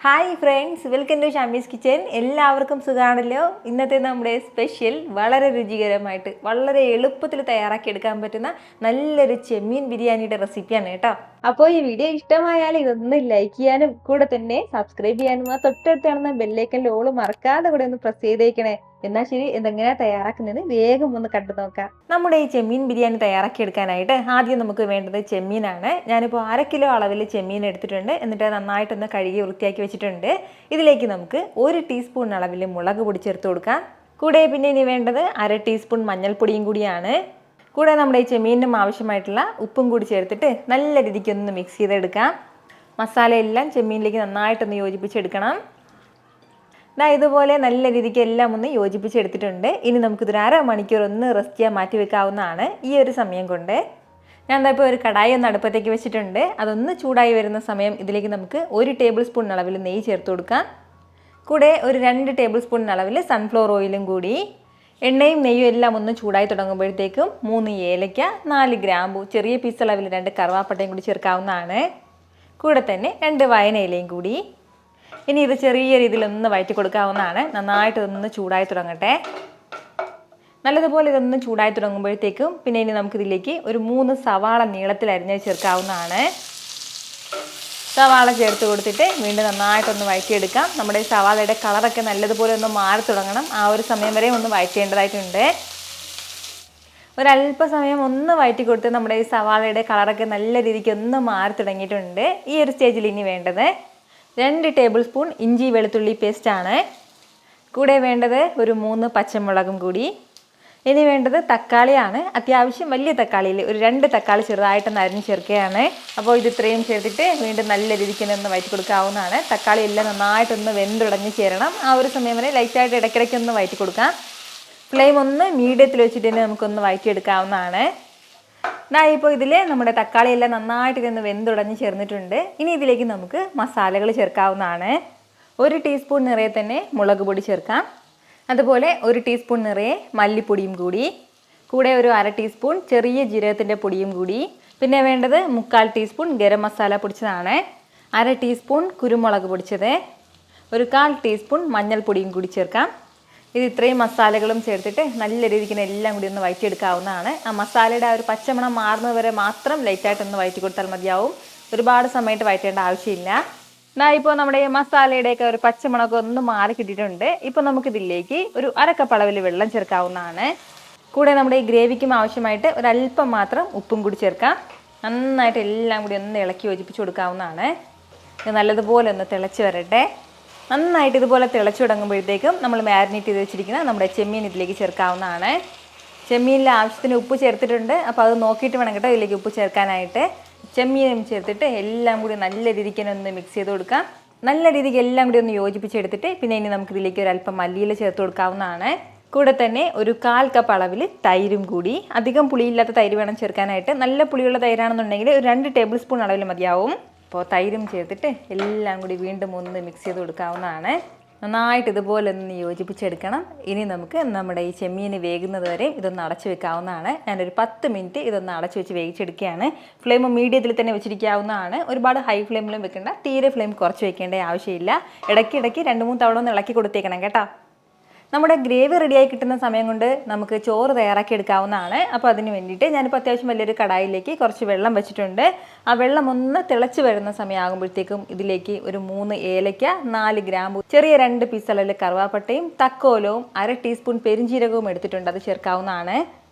Hi friends, welcome to Shamee's kitchen. എല്ലാവർക്കും സുഖമാണല്ലോ. ഇന്നത്തെ നമ്മുടെ സ്പെഷ്യൽ വളരെ രുചികരമായിട്ട് വളരെ എളുപ്പത്തിൽ തയ്യാറാക്കിയെടുക്കാൻ പറ്റുന്ന നല്ലൊരു ചെമ്മീൻ ബിരിയാണിയുടെ റെസിപ്പിയാണ് കേട്ടോ. അപ്പോൾ ഈ വീഡിയോ ഇഷ്ടമായാൽ ഇതൊന്ന് ലൈക്ക് ചെയ്യാനും കൂടെ തന്നെ സബ്സ്ക്രൈബ് ചെയ്യാനും ആ തൊട്ടടുത്ത് കാണുന്ന ബെല്ലൈക്കനിൽ ഓൾ മറക്കാതെ കൂടെ ഒന്ന് പ്രസ് ചെയ്തേക്കണേ. എന്നാൽ ശരി, എന്തെങ്ങനെയാണ് തയ്യാറാക്കുന്നത് വേഗം ഒന്ന് കണ്ടു നോക്കാം. നമ്മുടെ ഈ ചെമ്മീൻ ബിരിയാണി തയ്യാറാക്കിയെടുക്കാനായിട്ട് ആദ്യം നമുക്ക് വേണ്ടത് ചെമ്മീനാണ്. ഞാനിപ്പോൾ 1/2 കിലോ അളവിൽ ചെമ്മീൻ എടുത്തിട്ടുണ്ട്. എന്നിട്ട് നന്നായിട്ടൊന്ന് കഴുകി വൃത്തിയാക്കി വെച്ചിട്ടുണ്ട്. ഇതിലേക്ക് നമുക്ക് 1 ടീസ്പൂൺ അളവിൽ മുളക് പൊടി ചേർത്ത് കൊടുക്കാം. കൂടെ പിന്നെ ഇനി വേണ്ടത് 1/2 ടീസ്പൂൺ മഞ്ഞൾപ്പൊടിയും കൂടിയാണ്. കൂടെ നമ്മുടെ ഈ ചെമ്മീനും ആവശ്യമായിട്ടുള്ള ഉപ്പും കൂടി ചേർത്തിട്ട് നല്ല രീതിക്ക് ഒന്ന് മിക്സ് ചെയ്തെടുക്കാം. മസാലയെല്ലാം ചെമ്മീനിലേക്ക് നന്നായിട്ടൊന്ന് യോജിപ്പിച്ചെടുക്കണം. ഇതുപോലെ നല്ല രീതിക്ക് എല്ലാം ഒന്ന് യോജിപ്പിച്ചെടുത്തിട്ടുണ്ട്. ഇനി നമുക്കിതൊരു 1/2 മണിക്കൂർ ഒന്ന് റെസ്റ്റ് ചെയ്യാൻ മാറ്റി വെക്കാവുന്നതാണ്. ഈ ഒരു സമയം കൊണ്ട് ഞാൻ ഇപ്പോൾ ഒരു കടായി ഒന്ന് അടുപ്പത്തേക്ക് വെച്ചിട്ടുണ്ട്. അതൊന്ന് ചൂടായി വരുന്ന സമയം ഇതിലേക്ക് നമുക്ക് 1 ടേബിൾ സ്പൂൺ അളവിൽ നെയ്യ് ചേർത്ത് കൊടുക്കാം. കൂടെ ഒരു 2 ടേബിൾ സ്പൂൺ അളവിൽ സൺഫ്ലവർ ഓയിലും കൂടി. എണ്ണയും നെയ്യും എല്ലാം ഒന്ന് ചൂടായി തുടങ്ങുമ്പോഴത്തേക്കും 3 ഏലയ്ക്ക, 4 ഗ്രാമ്പു, ചെറിയ പീസ് അളവിൽ 2 കറുവാപ്പട്ടയും കൂടി ചേർക്കാവുന്നതാണ്. കൂടെ തന്നെ 2 വയനയിലയും കൂടി. ഇനി ഇത് ചെറിയ രീതിയിൽ ഒന്ന് വഴറ്റി കൊടുക്കാവുന്നതാണ്. നന്നായിട്ട് ഇതൊന്ന് ചൂടായി തുടങ്ങട്ടെ. നല്ലതുപോലെ ഇതൊന്ന് ചൂടായി തുടങ്ങുമ്പോഴത്തേക്കും പിന്നെ ഇനി നമുക്കിതിലേക്ക് ഒരു 3 സവാള നീളത്തിൽ അരിഞ്ഞ് ചേർക്കാവുന്നതാണ്. സവാള ചേർത്ത് കൊടുത്തിട്ട് വീണ്ടും നന്നായിട്ടൊന്ന് വഴറ്റിയെടുക്കാം. നമ്മുടെ ഈ സവാളയുടെ കളറൊക്കെ നല്ലതുപോലെ ഒന്ന് മാറി തുടങ്ങണം. ആ ഒരു സമയം വരെ ഒന്ന് വഴറ്റേണ്ടതായിട്ടുണ്ട്. ഒരല്പസമയം ഒന്ന് വഴറ്റി കൊടുത്ത് നമ്മുടെ ഈ സവാളയുടെ കളറൊക്കെ നല്ല രീതിക്ക് ഒന്ന് മാറി തുടങ്ങിയിട്ടുണ്ട്. ഈ ഒരു സ്റ്റേജിൽ ഇനി വേണ്ടത് 2 ടേബിൾ സ്പൂൺ ഇഞ്ചി വെളുത്തുള്ളി പേസ്റ്റാണ്. കൂടെ വേണ്ടത് ഒരു 3 പച്ചമുളകും കൂടി. ഇനി വേണ്ടത് തക്കാളിയാണ്. അത്യാവശ്യം വലിയ തക്കാളിയിൽ ഒരു 2 തക്കാളി ചെറുതായിട്ടൊന്ന് അരിഞ്ഞ് ചേർക്കുകയാണ്. അപ്പോൾ ഇത് ഇത്രയും ചേർത്തിട്ട് വീണ്ടും നല്ല രീതിക്ക് ഒന്ന് വഴറ്റി കൊടുക്കാവുന്നതാണ്. തക്കാളി എല്ലാം നന്നായിട്ടൊന്ന് വെന്തുടഞ്ഞ് ചേരണം. ആ ഒരു സമയം വരെ ലൈറ്റായിട്ട് ഇടയ്ക്കിടയ്ക്ക് ഒന്ന് വഴറ്റി കൊടുക്കാം. ഫ്ലെയിം ഒന്ന് മീഡിയത്തിൽ വെച്ചിട്ട് തന്നെ നമുക്കൊന്ന് വഴറ്റിയെടുക്കാവുന്നതാണ്. ഇപ്പോൾ ഇതിൽ നമ്മുടെ തക്കാളി എല്ലാം നന്നായിട്ട് ഇതൊന്ന് വെന്തുടഞ്ഞ് ചേർന്നിട്ടുണ്ട്. ഇനി ഇതിലേക്ക് നമുക്ക് മസാലകൾ ചേർക്കാവുന്നതാണ്. 1 ടീസ്പൂൺ നിറയെ തന്നെ മുളക് പൊടി ചേർക്കാം. അതുപോലെ 1 ടീസ്പൂൺ നിറയെ മല്ലിപ്പൊടിയും കൂടി. കൂടെ ഒരു 1/2 ടീസ്പൂൺ ചെറിയ ജീരകത്തിൻ്റെ പൊടിയും കൂടി. പിന്നെ വേണ്ടത് 1/4 ടീസ്പൂൺ ഗരം മസാല പൊടിച്ചതാണ്. 1/2 ടീസ്പൂൺ കുരുമുളക് പൊടിച്ചത്. ഒരു 1/4 ടീസ്പൂൺ മഞ്ഞൾപ്പൊടിയും കൂടി ചേർക്കാം. ഇത് ഇത്രയും മസാലകളും ചേർത്തിട്ട് നല്ല രീതിക്ക് എല്ലാം കൂടി ഒന്ന് വഴറ്റിയെടുക്കാവുന്നതാണ്. ആ മസാലയുടെ ആ ഒരു പച്ചമണം മാറുന്നത് വരെ മാത്രം ലൈറ്റായിട്ടൊന്ന് വഴറ്റി കൊടുത്താൽ മതിയാവും. ഒരുപാട് സമയത്ത് വഴറ്റേണ്ട ആവശ്യമില്ല. ഇപ്പോൾ നമ്മുടെ ഈ മസാലയുടെയൊക്കെ ഒരു പച്ചമണമൊക്കെ ഒന്ന് മാറി കിട്ടിയിട്ടുണ്ട്. ഇപ്പോൾ നമുക്കിതിലേക്ക് ഒരു 1/2 കപ്പ് അളവിൽ വെള്ളം ചേർക്കാവുന്നതാണ്. കൂടെ നമ്മുടെ ഈ ഗ്രേവിക്കും ആവശ്യമായിട്ട് ഒരല്പം മാത്രം ഉപ്പും കൂടി ചേർക്കാം. നന്നായിട്ട് എല്ലാം കൂടി ഒന്ന് ഇളക്കി യോജിപ്പിച്ച് കൊടുക്കാവുന്നതാണ്. ഇത് നല്ലതുപോലെ ഒന്ന് തിളച്ച് വരട്ടെ. നന്നായിട്ട് ഇതുപോലെ തിളച്ചു തുടങ്ങുമ്പോഴത്തേക്കും നമ്മൾ മാരിനേറ്റ് ചെയ്ത് വെച്ചിരിക്കുന്ന നമ്മുടെ ചെമ്മീൻ ഇതിലേക്ക് ചേർക്കാവുന്നതാണ്. ചെമ്മീനിൽ ആവശ്യത്തിന് ഉപ്പ് ചേർത്തിട്ടുണ്ട്. അപ്പോൾ അത് നോക്കിയിട്ട് വേണം കേട്ടോ ഇതിലേക്ക് ഉപ്പ് ചേർക്കാനായിട്ട്. ചെമ്മീനും ചേർത്തിട്ട് എല്ലാം കൂടി നല്ല രീതിക്ക് ഒന്ന് മിക്സ് ചെയ്ത് കൊടുക്കാം. നല്ല രീതിക്ക് എല്ലാം കൂടി ഒന്ന് യോജിപ്പിച്ചെടുത്തിട്ട് പിന്നെ ഇനി നമുക്കിതിലേക്ക് ഒരല്പം മല്ലിയില ചേർത്ത് കൊടുക്കാവുന്നതാണ്. കൂടെ തന്നെ ഒരു 1/4 കപ്പ് അളവിൽ തൈരും കൂടി. അധികം പുളിയില്ലാത്ത തൈര് വേണം ചേർക്കാനായിട്ട്. നല്ല പുളിയുള്ള തൈരാണെന്നുണ്ടെങ്കിൽ ഒരു 2 ടേബിൾ സ്പൂൺ അളവിൽ മതിയാവും. അപ്പോൾ തൈരും ചേർത്തിട്ട് എല്ലാം കൂടി വീണ്ടും ഒന്ന് മിക്സ് ചെയ്ത് കൊടുക്കാവുന്നതാണ്. നന്നായിട്ട് ഇതുപോലെ ഒന്ന് യോജിപ്പിച്ചെടുക്കണം. ഇനി നമുക്ക് നമ്മുടെ ഈ ചെമ്മീൻ വേകുന്നത് വരെ ഇതൊന്ന് അടച്ചു വെക്കാവുന്നതാണ്. ഞാനൊരു 10 മിനിറ്റ് ഇതൊന്ന് അടച്ചു വെച്ച് വേവിച്ചെടുക്കുകയാണ്. ഫ്ലെയിം മീഡിയത്തിൽ തന്നെ വെച്ചിരിക്കാവുന്നതാണ്. ഒരുപാട് ഹൈ ഫ്ലെയിമിലും വെക്കേണ്ട, തീരെ ഫ്ലെയിം കുറച്ച് വെക്കേണ്ട ആവശ്യമില്ല. ഇടയ്ക്കിടയ്ക്ക് 2-3 തവണ ഒന്ന് ഇളക്കി കൊടുത്തേക്കണം കേട്ടോ. നമ്മുടെ ഗ്രേവി റെഡിയായി കിട്ടുന്ന സമയം കൊണ്ട് നമുക്ക് ചോറ് തയ്യാറാക്കി എടുക്കാവുന്നതാണ്. അപ്പോൾ അതിന് വേണ്ടിയിട്ട് ഞാനിപ്പോൾ അത്യാവശ്യം വലിയൊരു കടായിലേക്ക് കുറച്ച് വെള്ളം വെച്ചിട്ടുണ്ട്. ആ വെള്ളം ഒന്ന് തിളച്ച് വരുന്ന സമയമാകുമ്പോഴത്തേക്കും ഇതിലേക്ക് ഒരു 3 ഏലയ്ക്ക, 4 ഗ്രാമ്പു, ചെറിയ 2 പീസ് അളവിൽ കറുവാപ്പട്ടയും തക്കോലവും 1/2 ടീസ്പൂൺ പെരിഞ്ജീരകവും എടുത്തിട്ടുണ്ട്. അത് ചേർക്കാവുന്നതാണ്.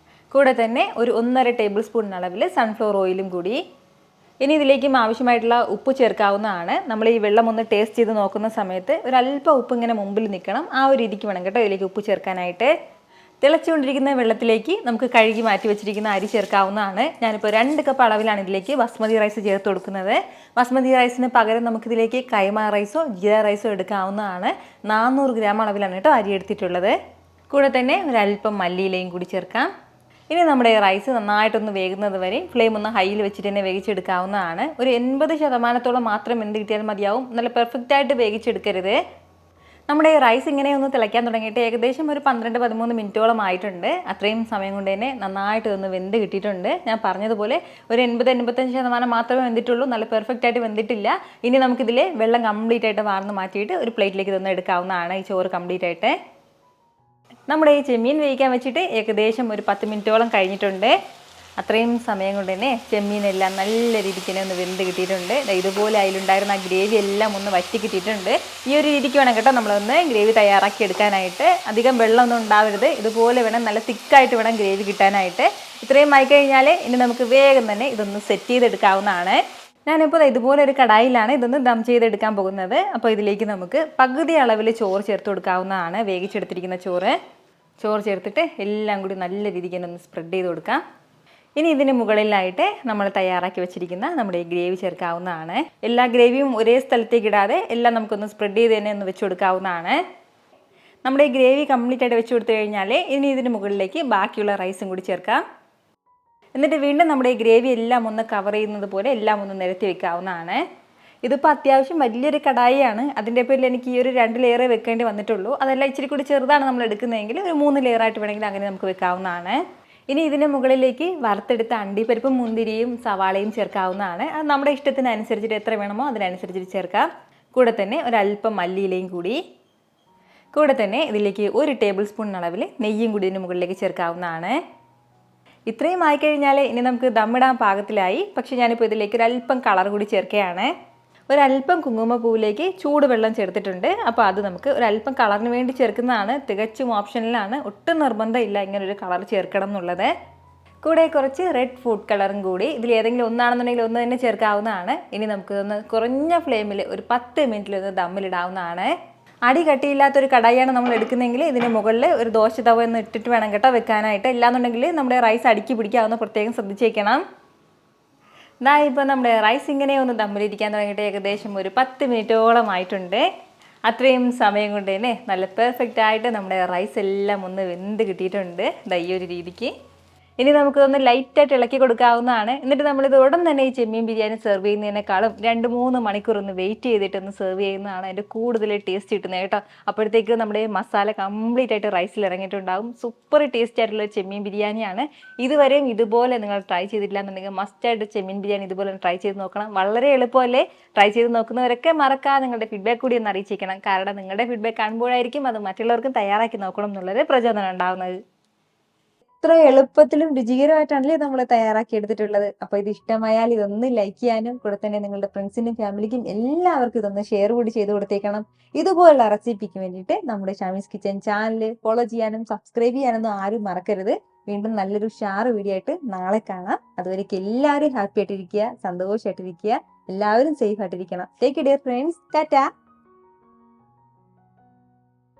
കൂടെ തന്നെ ഒരു 1.5 ടേബിൾ സ്പൂൺ അളവിൽ സൺഫ്ലവർ ഓയിലും കൂടി. ഇനി ഇതിലേക്കും ആവശ്യമായിട്ടുള്ള ഉപ്പ് ചേർക്കാവുന്നതാണ്. നമ്മൾ ഈ വെള്ളം ഒന്ന് ടേസ്റ്റ് ചെയ്ത് നോക്കുന്ന സമയത്ത് ഒരല്പം ഉപ്പ് ഇങ്ങനെ മുമ്പിൽ നിൽക്കണം. ആ ഒരു രീതിക്ക് വേണം കേട്ടോ ഇതിലേക്ക് ഉപ്പ് ചേർക്കാനായിട്ട്. തിളച്ചുകൊണ്ടിരിക്കുന്ന വെള്ളത്തിലേക്ക് നമുക്ക് കഴുകി മാറ്റി വെച്ചിരിക്കുന്ന അരി ചേർക്കാവുന്നതാണ്. ഞാനിപ്പോൾ 2 കപ്പ് അളവിലാണ് ഇതിലേക്ക് ബസ്മതി റൈസ് ചേർത്ത് കൊടുക്കുന്നത്. ബസ്മതി റൈസിന് പകരം നമുക്കിതിലേക്ക് കൈമ റൈസോ ജീര റൈസോ എടുക്കാവുന്നതാണ്. 400 ഗ്രാം അളവിലാണ് കേട്ടോ അരി എടുത്തിട്ടുള്ളത്. കൂടെ തന്നെ ഒരല്പം മല്ലിയിലയും കൂടി ചേർക്കാം. ഇനി നമ്മുടെ റൈസ് നന്നായിട്ടൊന്ന് വേകുന്നത് വരെ ഫ്ലെയിം ഒന്ന് ഹൈയിൽ വെച്ചിട്ട് തന്നെ വേവിച്ചെടുക്കാവുന്നതാണ്. ഒരു 80% മാത്രം വെന്ത് കിട്ടിയാൽ മതിയാവും. നല്ല പെർഫെക്റ്റായിട്ട് വേവിച്ചെടുക്കരുത്. നമ്മുടെ റൈസ് ഇങ്ങനെ ഒന്ന് തിളയ്ക്കാൻ തുടങ്ങിയിട്ട് ഏകദേശം ഒരു 12-13 മിനിറ്റോളം ആയിട്ടുണ്ട്. അത്രയും സമയം കൊണ്ട് തന്നെ നന്നായിട്ട് ഒന്ന് വെന്ത് കിട്ടിയിട്ടുണ്ട്. ഞാൻ പറഞ്ഞതുപോലെ ഒരു 80-85% മാത്രമേ വെന്തിട്ടുള്ളൂ, നല്ല പെർഫെക്റ്റ് ആയിട്ട് വെന്തിട്ടില്ല. ഇനി നമുക്കിതിൽ വെള്ളം കംപ്ലീറ്റ് ആയിട്ട് വാർന്ന് മാറ്റിയിട്ട് ഒരു പ്ലേറ്റിലേക്ക് ഇതൊന്ന് എടുക്കാവുന്നതാണ്. ഈ ചോറ് കംപ്ലീറ്റ് ആയിട്ട് നമ്മുടെ ഈ ചെമ്മീൻ വേവിക്കാൻ വെച്ചിട്ട് ഏകദേശം ഒരു 10 മിനിറ്റോളം കഴിഞ്ഞിട്ടുണ്ട്. അത്രയും സമയം കൊണ്ട് തന്നെ ചെമ്മീനെല്ലാം നല്ല രീതിക്ക് തന്നെ ഒന്ന് വെന്ത് കിട്ടിയിട്ടുണ്ട്. ഇതുപോലെ അതിലുണ്ടായിരുന്ന ആ ഗ്രേവി എല്ലാം ഒന്ന് വറ്റി കിട്ടിയിട്ടുണ്ട്. ഈ ഒരു രീതിക്ക് വേണം കേട്ടോ നമ്മളൊന്ന് ഗ്രേവി തയ്യാറാക്കി എടുക്കാനായിട്ട്. അധികം വെള്ളമൊന്നും ഉണ്ടാവരുത്, ഇതുപോലെ വേണം, നല്ല തിക്കായിട്ട് വേണം ഗ്രേവി കിട്ടാനായിട്ട്. ഇത്രയും ആയി കഴിഞ്ഞാൽ ഇനി നമുക്ക് വേഗം തന്നെ ഇതൊന്ന് സെറ്റ് ചെയ്തെടുക്കാവുന്നതാണ്. ഞാനിപ്പോൾ ഇതുപോലെ ഒരു കടായിലാണ് ഇതൊന്ന് ദം ചെയ്തെടുക്കാൻ പോകുന്നത്. അപ്പോൾ ഇതിലേക്ക് നമുക്ക് പകുതി അളവിൽ ചോറ് ചേർത്ത് കൊടുക്കാവുന്നതാണ്. വേവിച്ചെടുത്തിരിക്കുന്ന ചോറ് ചേർത്തിട്ട് എല്ലാം കൂടി നല്ല രീതിക്ക് തന്നെ ഒന്ന് സ്പ്രെഡ് ചെയ്ത് കൊടുക്കാം. ഇനി ഇതിന് മുകളിലായിട്ട് നമ്മൾ തയ്യാറാക്കി വെച്ചിരിക്കുന്ന നമ്മുടെ ഈ ഗ്രേവി ചേർക്കാവുന്നതാണ്. എല്ലാ ഗ്രേവിയും ഒരേ സ്ഥലത്തേക്ക് ഇടാതെ എല്ലാം നമുക്കൊന്ന് സ്പ്രെഡ് ചെയ്ത് തന്നെ ഒന്ന് വെച്ച് കൊടുക്കാവുന്നതാണ്. നമ്മുടെ ഈ ഗ്രേവി കംപ്ലീറ്റ് ആയിട്ട് വെച്ച് കൊടുത്തു കഴിഞ്ഞാൽ ഇനി ഇതിന് മുകളിലേക്ക് ബാക്കിയുള്ള റൈസും കൂടി ചേർക്കാം. എന്നിട്ട് വീണ്ടും നമ്മുടെ ഈ ഗ്രേവി എല്ലാം ഒന്ന് കവർ ചെയ്യുന്നത് പോലെ എല്ലാം ഒന്ന് നിരത്തി വെക്കാവുന്നതാണ്. ഇതിപ്പോൾ അത്യാവശ്യം വലിയൊരു കടായിയാണ്, അതിൻ്റെ പേരിൽ എനിക്ക് ഈ ഒരു 2 ലെയർ വെക്കേണ്ടി വന്നിട്ടുള്ളൂ. അതെല്ലാം ഇച്ചിരി കൂടി ചെറുതാണ് നമ്മൾ എടുക്കുന്നതെങ്കിൽ ഒരു 3 ലെയറായിട്ട് വേണമെങ്കിൽ അങ്ങനെ നമുക്ക് വെക്കാവുന്നതാണ്. ഇനി ഇതിന് മുകളിലേക്ക് വറുത്തെടുത്ത അണ്ടിപ്പരിപ്പും മുന്തിരിയും സവാളയും ചേർക്കാവുന്നതാണ്. അത് നമ്മുടെ ഇഷ്ടത്തിനനുസരിച്ചിട്ട് എത്ര വേണമോ അതിനനുസരിച്ചിട്ട് ചേർക്കാം. കൂടെ തന്നെ ഒരല്പം മല്ലിയിലയും കൂടെ തന്നെ ഇതിലേക്ക് 1 ടേബിൾ സ്പൂൺ അളവിൽ നെയ്യും കൂടി ഇതിന് മുകളിലേക്ക് ചേർക്കാവുന്നതാണ്. ഇത്രയും ആയിക്കഴിഞ്ഞാൽ ഇനി നമുക്ക് ദമ്മിടാൻ പാകത്തിലായി. പക്ഷേ ഞാനിപ്പോൾ ഇതിലേക്ക് ഒരല്പം കളർ കൂടി ചേർക്കുകയാണ്. ഒരല്പം കുങ്കുമപ്പൂവിലേക്ക് ചൂടുവെള്ളം ചേർത്തിട്ടുണ്ട്. അപ്പോൾ അത് നമുക്ക് ഒരല്പം കളറിന് വേണ്ടി ചേർക്കുന്നതാണ്, തികച്ചും ഓപ്ഷനിലാണ്, ഒട്ടും നിർബന്ധമില്ല ഇങ്ങനൊരു കളർ ചേർക്കണം എന്നുള്ളത്. കൂടെ കുറച്ച് റെഡ് ഫുഡ് കളറും കൂടി, ഇതിൽ ഏതെങ്കിലും ഒന്നാണെന്നുണ്ടെങ്കിൽ ഒന്ന് തന്നെ ചേർക്കാവുന്നതാണ്. ഇനി നമുക്കിതൊന്ന് കുറഞ്ഞ ഫ്ലെയിമിൽ ഒരു 10 മിനിറ്റിൽ ഒന്ന് ദമ്മിലിടാവുന്നതാണ്. അടി കട്ടിയില്ലാത്തൊരു കടായിയാണ് നമ്മൾ എടുക്കുന്നതെങ്കിൽ ഇതിന് മുകളിൽ ഒരു ദോശ തവ ഒന്ന് ഇട്ടിട്ട് വേണം കേട്ടോ വെക്കാനായിട്ട്. ഇല്ലാന്നുണ്ടെങ്കിൽ നമ്മുടെ റൈസ് അടുക്കി പിടിക്കാവുന്ന പ്രത്യേകം ശ്രദ്ധിച്ചേക്കണം. ഇപ്പോൾ നമ്മുടെ റൈസ് ഇങ്ങനെ ഒന്ന് ദമ്മിലിരിക്കാൻ തുടങ്ങിയിട്ട് ഏകദേശം ഒരു 10 മിനിറ്റോളം ആയിട്ടുണ്ട്. അത്രയും സമയം കൊണ്ട് തന്നെ നല്ല പെർഫെക്റ്റ് ആയിട്ട് നമ്മുടെ റൈസ് എല്ലാം ഒന്ന് വെന്ത് കിട്ടിയിട്ടുണ്ട്. ഈ ഒരു രീതിക്ക് ഇനി നമുക്കൊന്ന് ലൈറ്റായിട്ട് ഇളക്കി കൊടുക്കാവുന്നതാണ്. എന്നിട്ട് നമ്മളിത് ഉടൻ തന്നെ ഈ ചെമ്മീൻ ബിരിയാണി സെർവ് ചെയ്യുന്നതിനേക്കാളും 2-3 മണിക്കൂർ ഒന്ന് വെയിറ്റ് ചെയ്തിട്ടൊന്ന് സെർവ് ചെയ്യുന്നതാണ് അതിൻ്റെ കൂടുതൽ ടേസ്റ്റ് കിട്ടുന്നത് കേട്ടോ. അപ്പോഴത്തേക്ക് നമ്മുടെ മസാല കംപ്ലീറ്റ് ആയിട്ട് റൈസിൽ ഇറങ്ങിയിട്ടുണ്ടാകും. സൂപ്പർ ടേസ്റ്റ് ആയിട്ടുള്ള ചെമ്മീൻ ബിരിയാണിയാണ്. ഇതുവരെയും ഇതുപോലെ നിങ്ങൾ ട്രൈ ചെയ്തിട്ടില്ല എന്നുണ്ടെങ്കിൽ മസ്റ്റായിട്ട് ചെമ്മീൻ ബിരിയാണി ഇതുപോലെ ട്രൈ ചെയ്ത് നോക്കണം. വളരെ എളുപ്പമല്ലേ? ട്രൈ ചെയ്ത് നോക്കുന്നവരൊക്കെ മറക്കാതെ നിങ്ങളുടെ ഫീഡ്ബാക്ക് കൂടി ഒന്ന് അറിയിച്ചേക്കണം. കാരണം നിങ്ങളുടെ ഫീഡ്ബാക്ക് കാണുമ്പോഴായിരിക്കും അത് മറ്റുള്ളവർക്കും തയ്യാറാക്കി നോക്കണം എന്നുള്ളൊരു പ്രചോദനം ഉണ്ടാകുന്നത്. ഇത്ര എളുപ്പത്തിലും രുചികരമായിട്ടാണല്ലേ നമ്മൾ തയ്യാറാക്കി എടുത്തിട്ടുള്ളത്. അപ്പോൾ ഇത് ഇഷ്ടമായാൽ ഇതൊന്ന് ലൈക്ക് ചെയ്യാനും കൂടെ തന്നെ നിങ്ങളുടെ ഫ്രണ്ട്സിനും ഫാമിലിക്കും എല്ലാവർക്കും ഇതൊന്ന് ഷെയർ കൂടി ചെയ്ത് കൊടുത്തേക്കണം. ഇതുപോലുള്ള റെസിപ്പിക്ക് വേണ്ടിയിട്ട് നമ്മുടെ ഷാമീസ് കിച്ചൻ ചാനൽ ഫോളോ ചെയ്യാനും സബ്സ്ക്രൈബ് ചെയ്യാനൊന്നും ആരും മറക്കരുത്. വീണ്ടും നല്ലൊരു ഷാർ വീഡിയോ ആയിട്ട് നാളെ കാണാം. അതുവരേക്കും എല്ലാവരും ഹാപ്പി ആയിട്ടിരിക്കുക, സന്തോഷമായിട്ടിരിക്കുക, എല്ലാവരും സേഫ് ആയിട്ടിരിക്കണം. Take care friends. ടാറ്റാ.